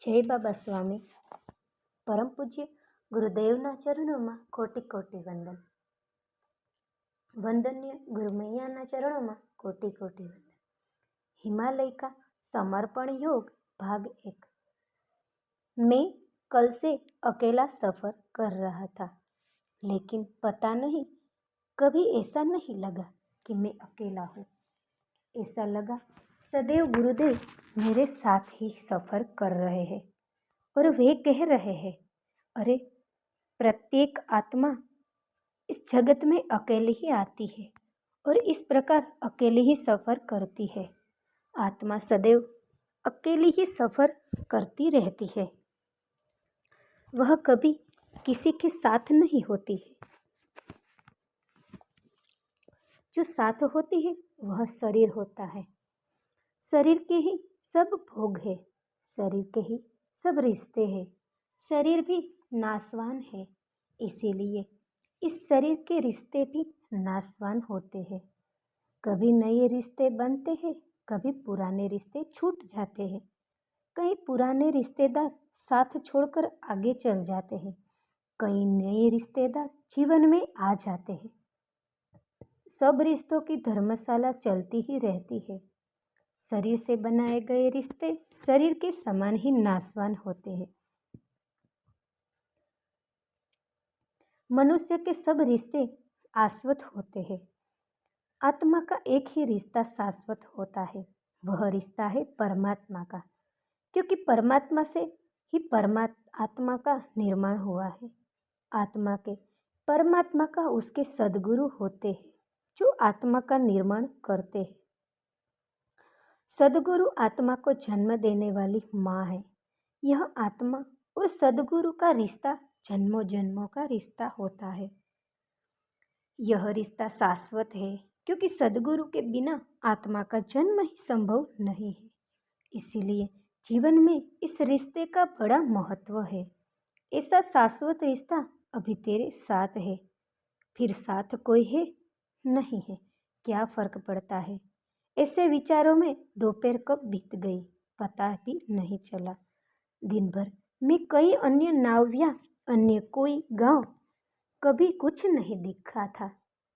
જય બાબા સ્વામી. પરમ પૂજ્ય ગુરુદેવના ચરણોમાં કોટી કોટી વંદન. વંદન્ય ગુરુમૈયાના ચરણોમાં कोटि कोटि वंदन. हिमालय का समर्पण योग भाग 1. मैं कल से अकेला सफर कर रहा था, लेकिन पता नहीं कभी ऐसा नहीं लगा कि मैं अकेला हूँ. ऐसा लगा सदैव गुरुदेव मेरे साथ ही सफर कर रहे हैं और वे कह रहे हैं, अरे प्रत्येक आत्मा इस जगत में अकेली ही आती है और इस प्रकार अकेली ही सफर करती है. आत्मा सदैव अकेली ही सफर करती रहती है, वह कभी किसी के साथ नहीं होती है. जो साथ होती है वह शरीर होता है. शरीर के ही सब भोग है, शरीर के ही सब रिश्ते हैं. शरीर भी नाशवान है, इसीलिए इस शरीर के रिश्ते भी नाशवान होते हैं. कभी नए रिश्ते बनते हैं, कभी पुराने रिश्ते छूट जाते हैं. कई पुराने रिश्तेदार साथ छोड़कर आगे चल जाते हैं, कई नए रिश्तेदार जीवन में आ जाते हैं. सब रिश्तों की धर्मशाला चलती ही रहती है. शरीर से बनाए गए रिश्ते शरीर के समान ही नाशवान होते हैं. मनुष्य के सब रिश्ते शाश्वत होते हैं. आत्मा का एक ही रिश्ता शाश्वत होता है, वह रिश्ता है परमात्मा का, क्योंकि परमात्मा से ही आत्मा का निर्माण हुआ है. आत्मा के परमात्मा का उसके सद्गुरु होते हैं, जो आत्मा का निर्माण करते हैं. सद्गुरु आत्मा को जन्म देने वाली माँ है. यह आत्मा और सद्गुरु का रिश्ता जन्मों जन्मों का रिश्ता होता है. यह रिश्ता शाश्वत है, क्योंकि सद्गुरु के बिना आत्मा का जन्म ही संभव नहीं है. इसीलिए जीवन में इस रिश्ते का बड़ा महत्व है. ऐसा शाश्वत रिश्ता अभी तेरे साथ है, फिर साथ कोई है नहीं है, क्या फर्क पड़ता है. ऐसे विचारों में दोपहर कब बीत गई पता भी नहीं चला. दिन भर में कई अन्य नाव या अन्य कोई गांव कभी कुछ नहीं दिखा था.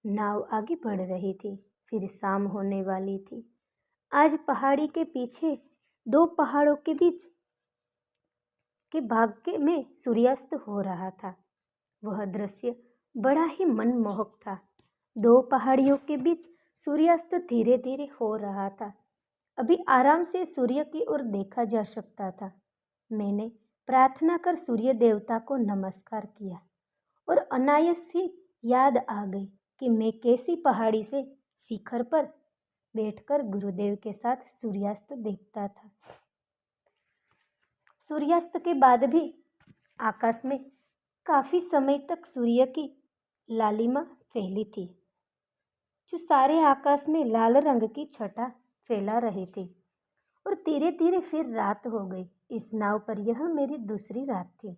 नाव आगे बढ़ रही थी, फिर शाम होने वाली थी. आज पहाड़ी के पीछे दो पहाड़ों के बीच के भाग में सूर्यास्त हो रहा था. वह दृश्य बड़ा ही मनमोहक था. दो पहाड़ियों के बीच सूर्यास्त धीरे धीरे हो रहा था. अभी आराम से सूर्य की ओर देखा जा सकता था. मैंने प्रार्थना कर सूर्य देवता को नमस्कार किया और अनायास ही याद आ गई कि मैं कैसी पहाड़ी से शिखर पर बैठकर गुरुदेव के साथ सूर्यास्त देखता था. सूर्यास्त के बाद भी आकाश में काफी समय तक सूर्य की लालिमा फैली थी, जो सारे आकाश में लाल रंग की छटा फैला रही थी. और धीरे धीरे फिर रात हो गई. इस नाव पर यह मेरी दूसरी रात थी.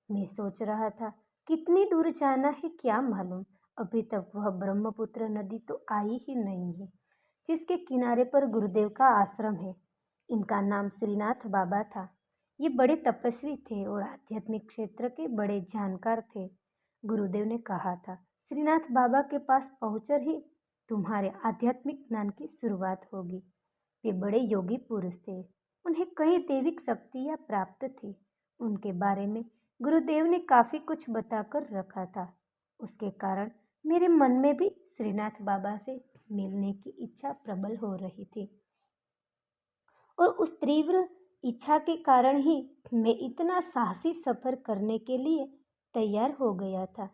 मैं सोच रहा था कितनी दूर जाना है क्या मालूम. अभी तक वह ब्रह्मपुत्र नदी तो आई ही नहीं है, जिसके किनारे पर गुरुदेव का आश्रम है. इनका नाम श्रीनाथ बाबा था. ये बड़े तपस्वी थे और आध्यात्मिक क्षेत्र के बड़े जानकार थे. गुरुदेव ने कहा था, श्रीनाथ बाबा के पास पहुंचकर ही तुम्हारे आध्यात्मिक ज्ञान की शुरुआत होगी. वे बड़े योगी पुरुष थे. उन्हें कई दैविक शक्तियाँ प्राप्त थी. उनके बारे में गुरुदेव ने काफ़ी कुछ बताकर रखा था. उसके कारण मेरे मन में भी श्रीनाथ बाबा से मिलने की इच्छा प्रबल हो रही थी. और उस तीव्र इच्छा के कारण ही मैं इतना साहसी सफ़र करने के लिए तैयार हो गया था.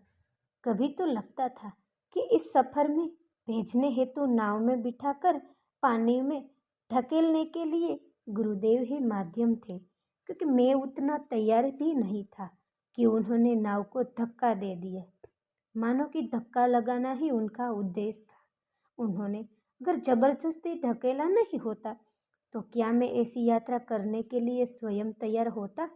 कभी तो लगता था कि इस सफ़र में भेजने हेतु नाव में बिठाकर पानी में ढकेलने के लिए गुरुदेव ही माध्यम थे, क्योंकि मैं उतना तैयार भी नहीं था कि उन्होंने नाव को धक्का दे दिया. मानो कि धक्का लगाना ही उनका उद्देश्य था. उन्होंने अगर जबरदस्ती ढकेला नहीं होता तो क्या मैं ऐसी यात्रा करने के लिए स्वयं तैयार होता?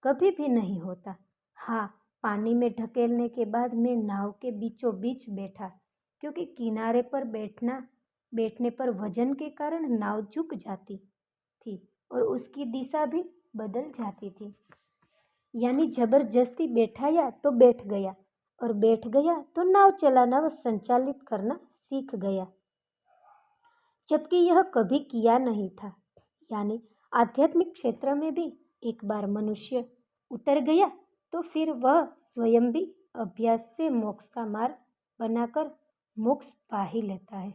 कभी भी नहीं होता. हाँ, पानी में ढकेलने के बाद मैं नाव के बीचों बीच बैठा, क्योंकि किनारे पर बैठने पर वजन के कारण नाव झुक जाती थी और उसकी दिशा भी बदल जाती थी। यानी जबरदस्ती बैठाया तो बैठ गया, और बैठ गया तो नाव चलाना व संचालित करना सीख गया, जबकि यह कभी किया नहीं था। यानी आध्यात्मिक क्षेत्र में भी एक बार मनुष्य उतर गया तो फिर वह स्वयं भी अभ्यास से मोक्ष का मार्ग बनाकर मोक्ष पा ही लेता है।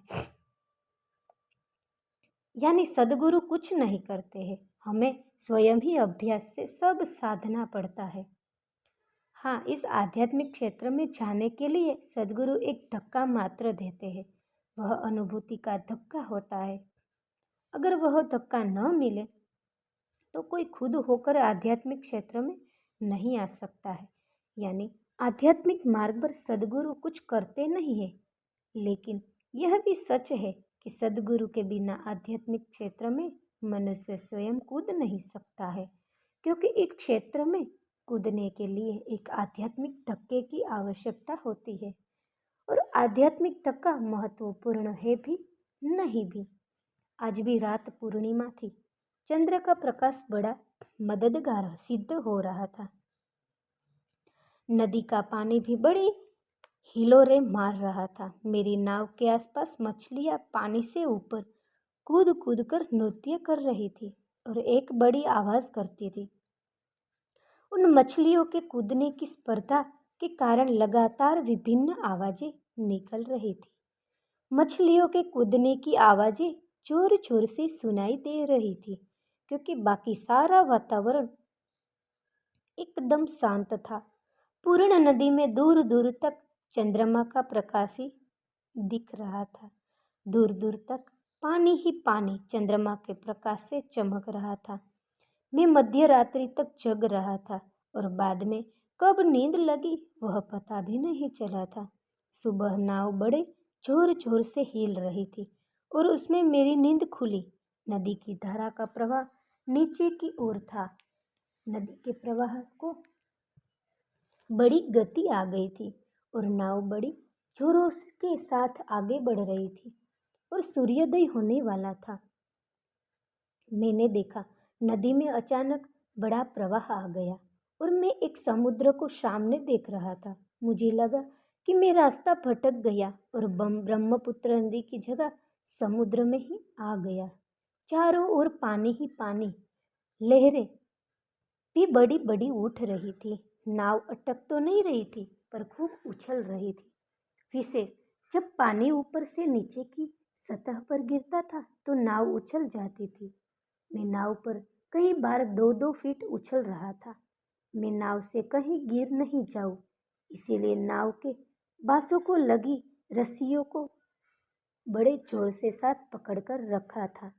यानी सद्गुरु कुछ नहीं करते हैं, हमें स्वयं ही अभ्यास से सब साधना पड़ता है। हाँ, इस आध्यात्मिक क्षेत्र में जाने के लिए सद्गुरु एक धक्का मात्र देते हैं। वह अनुभूति का धक्का होता है। अगर वह धक्का न मिले तो कोई खुद होकर आध्यात्मिक क्षेत्र में नहीं आ सकता है। यानी आध्यात्मिक मार्ग पर सद्गुरु कुछ करते नहीं है, लेकिन यह भी सच है कि सद्गुरु के बिना आध्यात्मिक क्षेत्र में मनुष्य स्वयं कूद नहीं सकता है, क्योंकि एक क्षेत्र में कूदने के लिए एक आध्यात्मिक धक्के की आवश्यकता होती है, और आध्यात्मिक धक्का महत्वपूर्ण है भी नहीं भी। आज भी रात पूर्णिमा थी। चंद्र का प्रकाश बड़ा मददगार सिद्ध हो रहा था। नदी का पानी भी बड़ी हिलोरे मार रहा था। मेरी नाव के आसपास मछलियां पानी से ऊपर कूद कूद कर नृत्य कर रही थी और एक बड़ी आवाज करती थी। उन मछलियों के कूदने की स्पर्धा के कारण लगातार विभिन्न आवाजें निकल रही थी। मछलियों के कूदने की आवाजें जोर जोर से सुनाई दे रही थी, क्योंकि बाकी सारा वातावरण एकदम शांत था। पूर्ण नदी में दूर दूर तक चंद्रमा का प्रकाश ही दिख रहा था। दूर दूर तक पानी ही पानी चंद्रमा के प्रकाश से चमक रहा था। मैं मध्य रात्रि तक जग रहा था और बाद में कब नींद लगी वह पता भी नहीं चला था। सुबह नाव बड़े जोर जोर से हिल रही थी और उसमें मेरी नींद खुली। नदी की धारा का प्रवाह नीचे की ओर था। नदी के प्रवाह को बड़ी गति आ गई थी और नाव बड़ी जोरों के साथ आगे बढ़ रही थी और सूर्योदय होने वाला था। मैंने देखा नदी में अचानक बड़ा प्रवाह आ गया और मैं एक समुद्र को सामने देख रहा था। मुझे लगा कि मैं रास्ता भटक गया और ब्रह्मपुत्र नदी की जगह समुद्र में ही आ गया। चारों ओर पानी ही पानी, लहरें भी बड़ी बड़ी उठ रही थी। नाव अटक तो नहीं रही थी, पर खूब उछल रही थी। विशेष जब पानी ऊपर से नीचे की सतह पर गिरता था तो नाव उछल जाती थी। मैं नाव पर कई बार 2-2 फीट उछल रहा था। मैं नाव से कहीं गिर नहीं जाऊं, इसीलिए नाव के बांसों को लगी रस्सियों को बड़े जोर से साथ पकड़कर रखा था।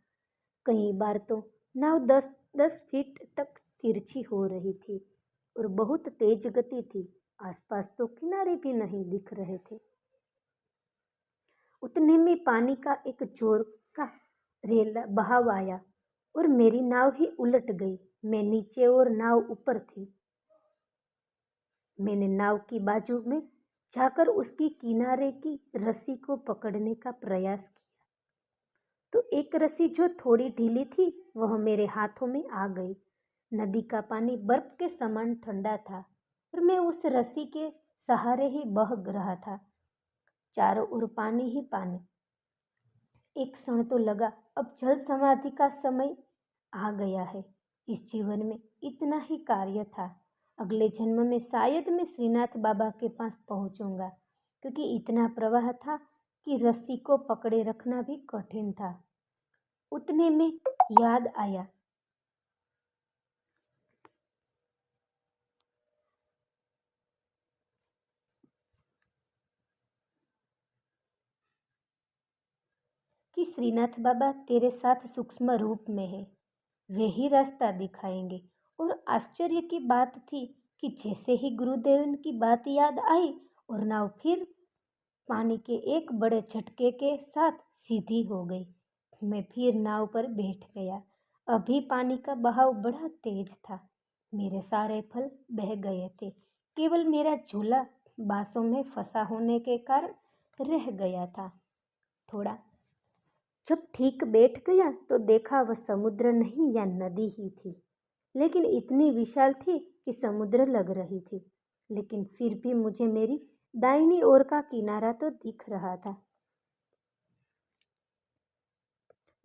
कई बार तो नाव 10-10 फीट तक तिरछी हो रही थी और बहुत तेज गति थी। आसपास तो किनारे भी नहीं दिख रहे थे। उतने में पानी का एक जोर का रेला बहाव आया और मेरी नाव ही उलट गई। मैं नीचे और नाव ऊपर थी। मैंने नाव की बाजू में जाकर उसकी किनारे की रस्सी को पकड़ने का प्रयास किया, तो एक रस्सी जो थोड़ी ढीली थी वह मेरे हाथों में आ गई। नदी का पानी बर्फ के समान ठंडा था और मैं उस रस्सी के सहारे ही बह रहा था। चारों ओर पानी ही पानी। एक क्षण तो लगा अब जल समाधि का समय आ गया है। इस जीवन में इतना ही कार्य था। अगले जन्म में शायद मैं श्रीनाथ बाबा के पास पहुंचूंगा, क्योंकि इतना प्रवाह था कि रस्सी को पकड़े रखना भी कठिन था। उतने में याद आया कि श्रीनाथ बाबा तेरे साथ सूक्ष्म रूप में है, वे ही रास्ता दिखाएंगे। और आश्चर्य की बात थी कि जैसे ही गुरुदेव की बात याद आई और नाव फिर पानी के एक बड़े झटके के साथ सीधी हो गई। मैं फिर नाव पर बैठ गया। अभी पानी का बहाव बड़ा तेज था। मेरे सारे फल बह गए थे। केवल मेरा झूला बांसों में फंसा होने के कारण रह गया था। थोड़ा जब ठीक बैठ गया तो देखा वह समुद्र नहीं या नदी ही थी, लेकिन इतनी विशाल थी कि समुद्र लग रही थी। लेकिन फिर भी मुझे मेरी दाहिनी ओर का किनारा तो दिख रहा था,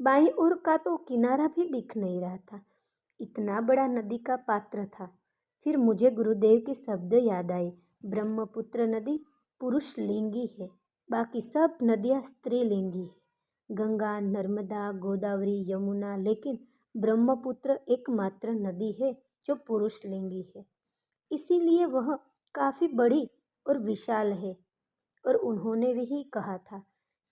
बाईं ओर का तो किनारा भी दिख नहीं रहा था। इतना बड़ा नदी का पात्र था। फिर मुझे गुरुदेव के शब्द याद आए, ब्रह्मपुत्र नदी पुरुष लिंगी है, बाकी सब नदियां स्त्रीलिंगी है। गंगा, नर्मदा, गोदावरी, यमुना, लेकिन ब्रह्मपुत्र एकमात्र नदी है जो पुरुष लिंगी है। इसीलिए वह काफी बड़ी और विशाल है। और उन्होंने भी कहा था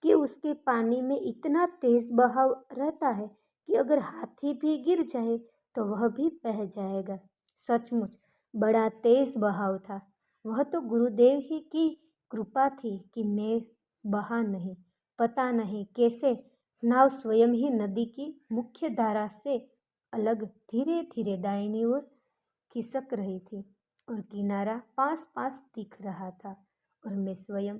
कि उसके पानी में इतना तेज बहाव रहता है कि अगर हाथी भी गिर जाए तो वह भी बह जाएगा। सचमुच बड़ा तेज बहाव था। वह तो गुरुदेव ही की कृपा थी कि मैं बहा नहीं। पता नहीं कैसे नाव स्वयं ही नदी की मुख्य धारा से अलग धीरे धीरे दाहिनी ओर खिसक रही थी और किनारा पास पास दिख रहा था और मैं स्वयं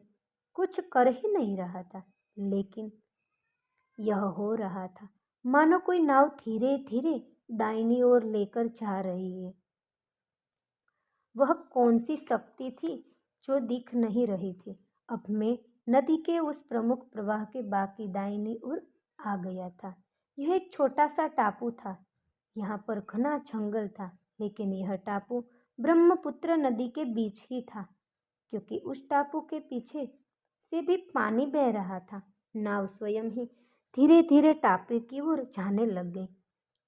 कुछ कर ही नहीं रहा था, लेकिन यह हो रहा था मानो कोई नाव धीरे धीरे दाहिनी ओर लेकर जा रही है। वह कौन सी शक्ति थी जो दिख नहीं रही थी। अब मैं नदी के उस प्रमुख प्रवाह के बाकी दाहिनी ओर आ गया था। यह एक छोटा सा टापू था। यहाँ पर घना जंगल था, लेकिन यह टापू ब्रह्मपुत्र नदी के बीच ही था, क्योंकि उस टापू के पीछे से भी पानी बह रहा था। नाव स्वयं ही धीरे धीरे टापू की ओर जाने लग गई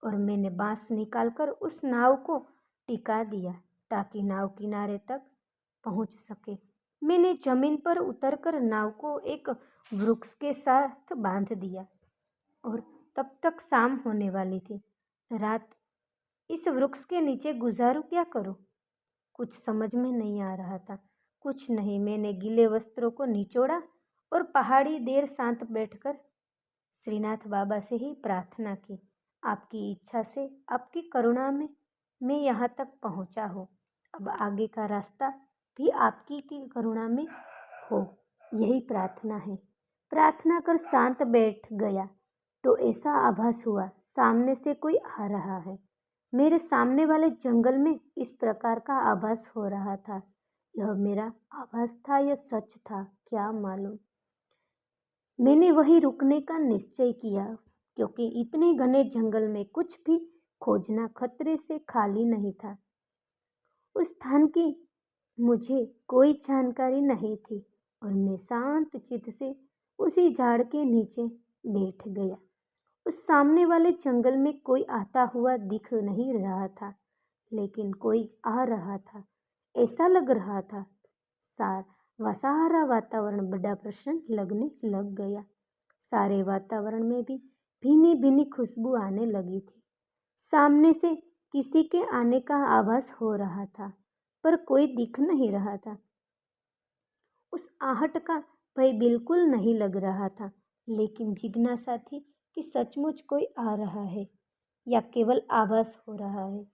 और मैंने बांस निकालकर उस नाव को टिका दिया ताकि नाव किनारे तक पहुंच सके। मैंने जमीन पर उतरकर नाव को एक वृक्ष के साथ बांध दिया और तब तक शाम होने वाली थी। रात इस वृक्ष के नीचे गुजारूं क्या करूं, कुछ समझ में नहीं आ रहा था। कुछ नहीं, मैंने गीले वस्त्रों को निचोड़ा और पहाड़ी देर शांत बैठकर श्रीनाथ बाबा से ही प्रार्थना की, आपकी इच्छा से, आपकी करुणा में मैं यहाँ तक पहुँचा हूँ। अब आगे का रास्ता भी आपकी की करुणा में हो, यही प्रार्थना है। प्रार्थना कर शांत बैठ गया तो ऐसा आभास हुआ सामने से कोई आ रहा है। मेरे सामने वाले जंगल में इस प्रकार का आभास हो रहा था। यह मेरा आभास था या सच था, क्या मालूम। मैंने वहीं रुकने का निश्चय किया, क्योंकि इतने घने जंगल में कुछ भी खोजना खतरे से खाली नहीं था। उस स्थान की मुझे कोई जानकारी नहीं थी और मैं शांत चित्त से उसी झाड़ के नीचे बैठ गया। उस सामने वाले जंगल में कोई आता हुआ दिख नहीं रहा था, लेकिन कोई आ रहा था, ऐसा लग रहा था। सारा वातावरण बड़ा प्रसन्न लगने लग गया। सारे वातावरण में भी भीनी भीनी खुशबू आने लगी थी। सामने से किसी के आने का आभास हो रहा था, पर कोई दिख नहीं रहा था। उस आहट का भय बिल्कुल नहीं लग रहा था, लेकिन जिज्ञासा थी कि सचमुच कोई आ रहा है या केवल आभास हो रहा है।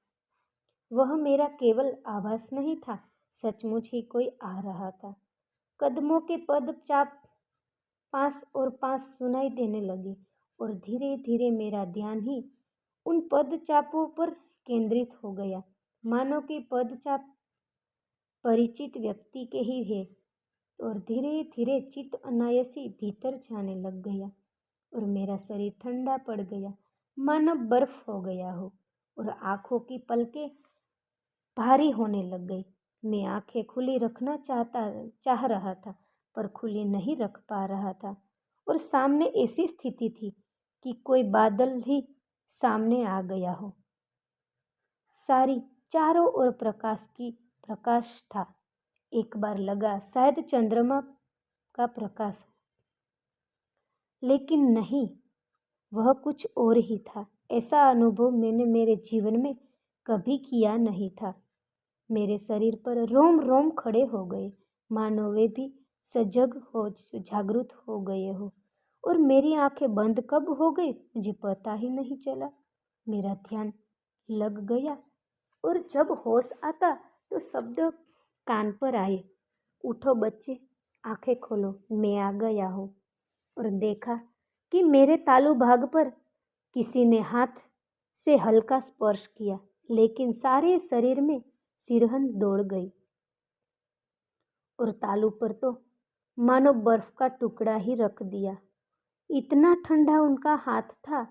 वह मेरा केवल आभास नहीं था, सचमुच ही कोई आ रहा था। कदमों के पदचाप पास और पास सुनाई देने लगे और धीरे धीरे मेरा ध्यान ही उन पदचापों पर केंद्रित हो गया, मानो कि पदचाप परिचित व्यक्ति के ही है। और धीरे धीरे चित्त अनायासी भीतर जाने लग गया और मेरा शरीर ठंडा पड़ गया, मानो बर्फ हो गया हो, और आंखों की पलकें भारी होने लग गई। मैं आंखें खुली रखना चाह रहा था, पर खुली नहीं रख पा रहा था। और सामने ऐसी स्थिति थी कि कोई बादल ही सामने आ गया हो। सारी चारों ओर प्रकाश था। एक बार लगा शायद चंद्रमा का प्रकाश हो, लेकिन नहीं, वह कुछ और ही था। ऐसा अनुभव मैंने मेरे जीवन में कभी किया नहीं था। मेरे शरीर पर रोम रोम खड़े हो गए, मानो वे भी सजग हो, जागृत हो गए हो। और मेरी आंखें बंद कब हो गई मुझे पता ही नहीं चला। मेरा ध्यान लग गया और जब होश आता तो शब्द कान पर आए, उठो बच्चे, आंखें खोलो, मैं आ गया हूँ। और देखा कि मेरे तालू भाग पर किसी ने हाथ से हल्का स्पर्श किया, लेकिन सारे शरीर में सिरहन दौड़ गई और तालू पर तो मानो बर्फ का टुकड़ा ही रख दिया। इतना ठंडा उनका हाथ था।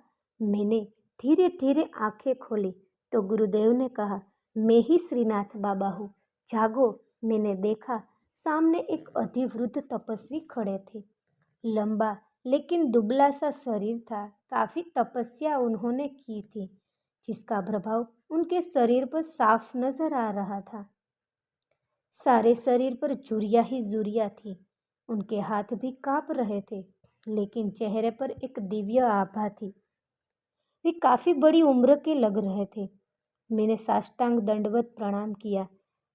मैंने धीरे धीरे आंखें खोली तो गुरुदेव ने कहा, मैं ही श्रीनाथ बाबा हूँ, जागो। मैंने देखा सामने एक अधिवृद्ध तपस्वी खड़े थे। लंबा लेकिन दुबला सा शरीर था। काफी तपस्या उन्होंने की थी, जिसका प्रभाव उनके शरीर पर साफ नजर आ रहा था। सारे शरीर पर झुर्रियां ही झुर्रियां थी। उनके हाथ भी कांप रहे थे, लेकिन चेहरे पर एक दिव्य आभा थी। वे काफी बड़ी उम्र के लग रहे थे। मैंने साष्टांग दंडवत प्रणाम किया।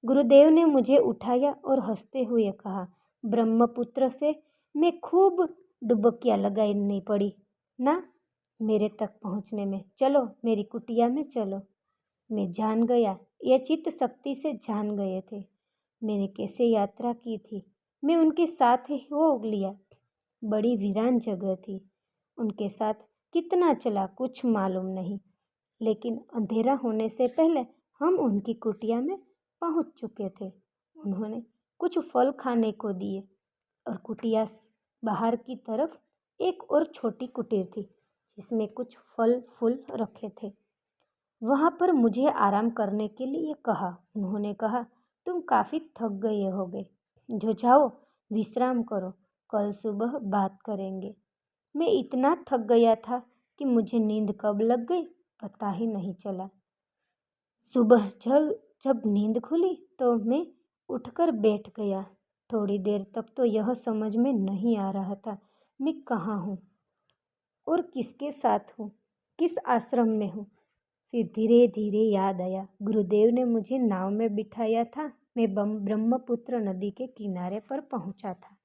गुरुदेव ने मुझे उठाया और हंसते हुए कहा, ब्रह्मपुत्र से मैं खूब डुबकियां लगानी पड़ी ना मेरे तक पहुंचने में। चलो मेरी कुटिया में चलो। मैं जान गया, यह चित्त शक्ति से जान गए थे मैंने कैसे यात्रा की थी। मैं उनके साथ ही हो लिया। बड़ी वीरान जगह थी। उनके साथ कितना चला कुछ मालूम नहीं, लेकिन अंधेरा होने से पहले हम उनकी कुटिया में पहुंच चुके थे। उन्होंने कुछ फल खाने को दिए और कुटिया बाहर की तरफ एक और छोटी कुटीर थी, जिसमें कुछ फल फूल रखे थे। वहां पर मुझे आराम करने के लिए कहा। उन्होंने कहा, तुम काफी थक गए होगे, जो जाओ विश्राम करो, कल सुबह बात करेंगे। मैं इतना थक गया था कि मुझे नींद कब लग गई पता ही नहीं चला। सुबह जब नींद खुली तो मैं उठकर बैठ गया। थोड़ी देर तक तो यह समझ में नहीं आ रहा था मैं कहाँ हूँ और किसके साथ हूँ, किस आश्रम में हूँ। फिर धीरे धीरे याद आया, गुरुदेव ने मुझे नाव में बिठाया था। मैं ब्रह्मपुत्र नदी के किनारे पर पहुंचा था।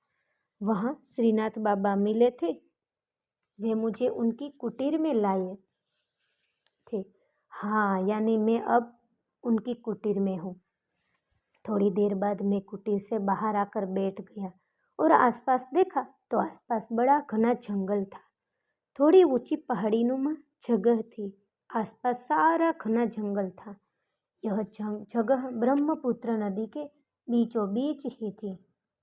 वहाँ श्रीनाथ बाबा मिले थे। वे मुझे उनकी कुटीर में लाए थे। हाँ, यानी मैं अब उनकी कुटीर में हूँ। थोड़ी देर बाद मैं कुटीर से बाहर आकर बैठ गया और आसपास देखा तो आसपास बड़ा घना जंगल था। थोड़ी ऊंची पहाड़ीनुमा जगह थी। आसपास सारा घना जंगल था। यह जगह ब्रह्मपुत्र नदी के बीचों बीच ही थी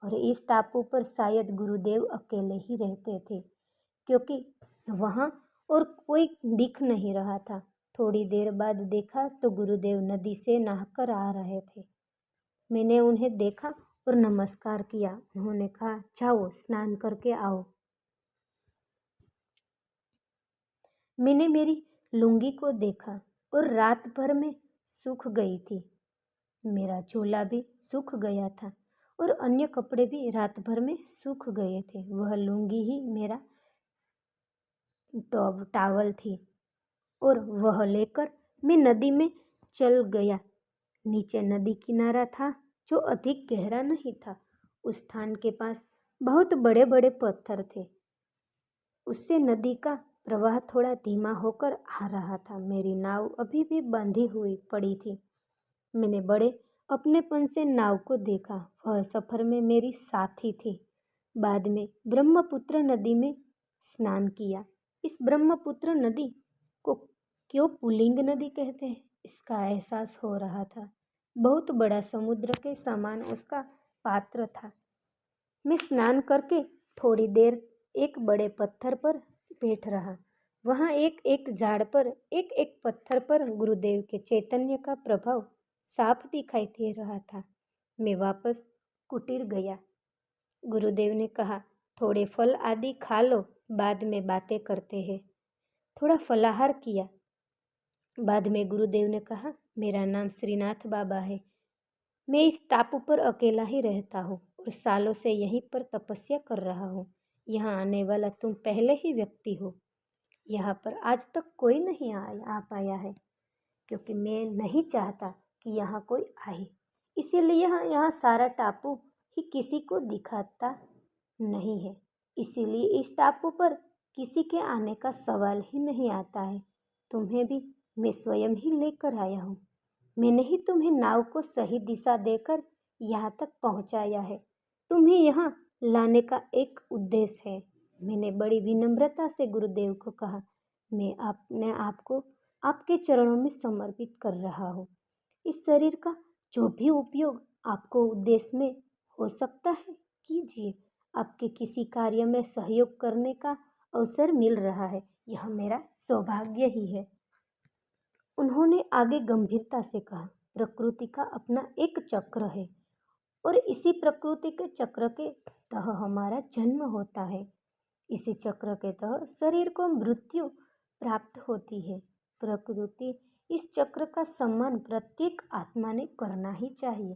और इस टापू पर शायद गुरुदेव अकेले ही रहते थे, क्योंकि वहाँ और कोई दिख नहीं रहा था। थोड़ी देर बाद देखा तो गुरुदेव नदी से नहाकर आ रहे थे। मैंने उन्हें देखा और नमस्कार किया। उन्होंने कहा, जाओ स्नान करके आओ। मैंने मेरी लुंगी को देखा और रात भर में सूख गई थी। मेरा झोला भी सूख गया था और अन्य कपड़े भी रात भर में सूख गए थे। वह लुंगी ही मेरा टावल थी और वह लेकर मैं नदी में चल गया। नीचे नदी किनारा था जो अधिक गहरा नहीं था। उस स्थान के पास बहुत बड़े बड़े पत्थर थे। उससे नदी का प्रवाह थोड़ा धीमा होकर आ रहा था। मेरी नाव अभी भी बंधी हुई पड़ी थी। मैंने बड़े अपनेपन से नाव को देखा। वह सफर में मेरी साथी थी। बाद में ब्रह्मपुत्र नदी में स्नान किया। इस ब्रह्मपुत्र नदी को क्यों पुल्लिंग नदी कहते हैं, इसका एहसास हो रहा था। बहुत बड़ा समुद्र के समान उसका पात्र था। मैं स्नान करके थोड़ी देर एक बड़े पत्थर पर बैठ रहा। वहाँ एक एक झाड़ पर, एक एक पत्थर पर गुरुदेव के चैतन्य का प्रभाव साफ दिखाई दे रहा था। मैं वापस कुटीर गया। गुरुदेव ने कहा, थोड़े फल आदि खा लो, बाद में बातें करते हैं। थोड़ा फलाहार किया। बाद में गुरुदेव ने कहा, मेरा नाम श्रीनाथ बाबा है। मैं इस टापू पर अकेला ही रहता हूँ और सालों से यहीं पर तपस्या कर रहा हूँ। यहाँ आने वाला तुम पहले ही व्यक्ति हो। यहाँ पर आज तक कोई नहीं आ पाया है, क्योंकि मैं नहीं चाहता कि यहाँ कोई आए। इसीलिए यहाँ सारा टापू ही किसी को दिखाता नहीं है। इसीलिए इस टापू पर किसी के आने का सवाल ही नहीं आता है। तुम्हें भी मैं स्वयं ही लेकर आया हूँ। मैंने ही तुम्हें नाव को सही दिशा देकर यहाँ तक पहुँचाया है। तुम्हें यहाँ लाने का एक उद्देश्य है। मैंने बड़ी विनम्रता से गुरुदेव को कहा, मैं अपने आप को आपके चरणों में समर्पित कर रहा हूँ। इस शरीर का जो भी उपयोग आपको उद्देश्य में हो सकता है, कीजिए। आपके किसी कार्य में सहयोग करने का अवसर मिल रहा है, यह मेरा सौभाग्य ही है। उन्होंने आगे गंभीरता से कहा, प्रकृति का अपना एक चक्र है और इसी प्रकृति के चक्र के तहत हमारा जन्म होता है। इसी चक्र के तहत शरीर को मृत्यु प्राप्त होती है। प्रकृति इस चक्र का सम्मान प्रत्येक आत्मा ने करना ही चाहिए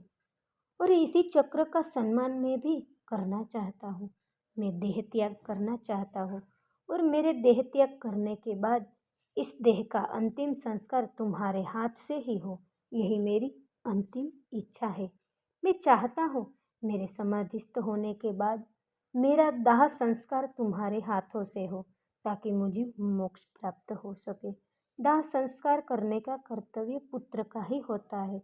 और इसी चक्र का सम्मान मैं भी करना चाहता हूँ। मैं देह त्याग करना चाहता हूँ और मेरे देह त्याग करने के बाद इस देह का अंतिम संस्कार तुम्हारे हाथ से ही हो, यही मेरी अंतिम इच्छा है। मैं चाहता हूँ मेरे समाधिस्थ होने के बाद मेरा दाह संस्कार तुम्हारे हाथों से हो, ताकि मुझे मोक्ष प्राप्त हो सके। दाह संस्कार करने का कर्तव्य पुत्र का ही होता है।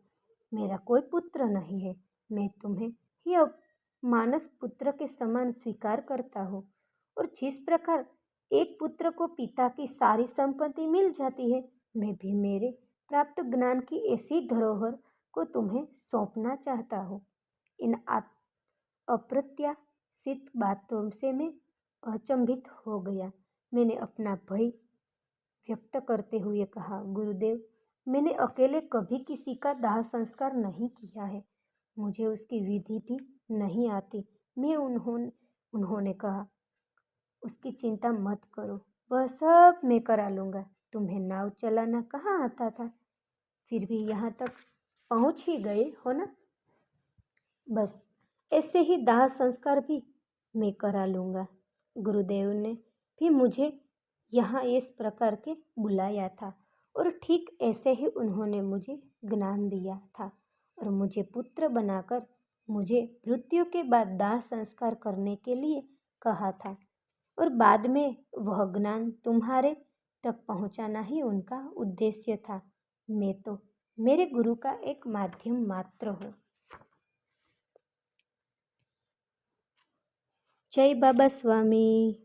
मेरा कोई पुत्र नहीं है। मैं तुम्हें ही अब मानस पुत्र के समान स्वीकार करता हूँ और जिस प्रकार एक पुत्र को पिता की सारी संपत्ति मिल जाती है, मैं भी मेरे प्राप्त ज्ञान की ऐसी धरोहर को तुम्हें सौंपना चाहता हूँ। इन अप्रत्याशित बातों से मैं अचंभित हो गया। मैंने अपना भय व्यक्त करते हुए कहा, गुरुदेव, मैंने अकेले कभी किसी का दाह संस्कार नहीं किया है। मुझे उसकी विधि भी नहीं आती। उन्होंने कहा, उसकी चिंता मत करो, वह सब मैं करा लूँगा। तुम्हें नाव चलाना कहाँ आता था? फिर भी यहाँ तक पहुँच ही गए हो ना? बस ऐसे ही दाह संस्कार भी मैं करा लूँगा। गुरुदेव ने भी मुझे यहाँ इस प्रकार के बुलाया था और ठीक ऐसे ही उन्होंने मुझे ज्ञान दिया था और मुझे पुत्र बनाकर मुझे मृत्यु के बाद दाह संस्कार करने के लिए कहा था और बाद में वह ज्ञान तुम्हारे तक पहुँचाना ही उनका उद्देश्य था। मैं तो मेरे गुरु का एक माध्यम मात्र हूँ। जय बाबा स्वामी।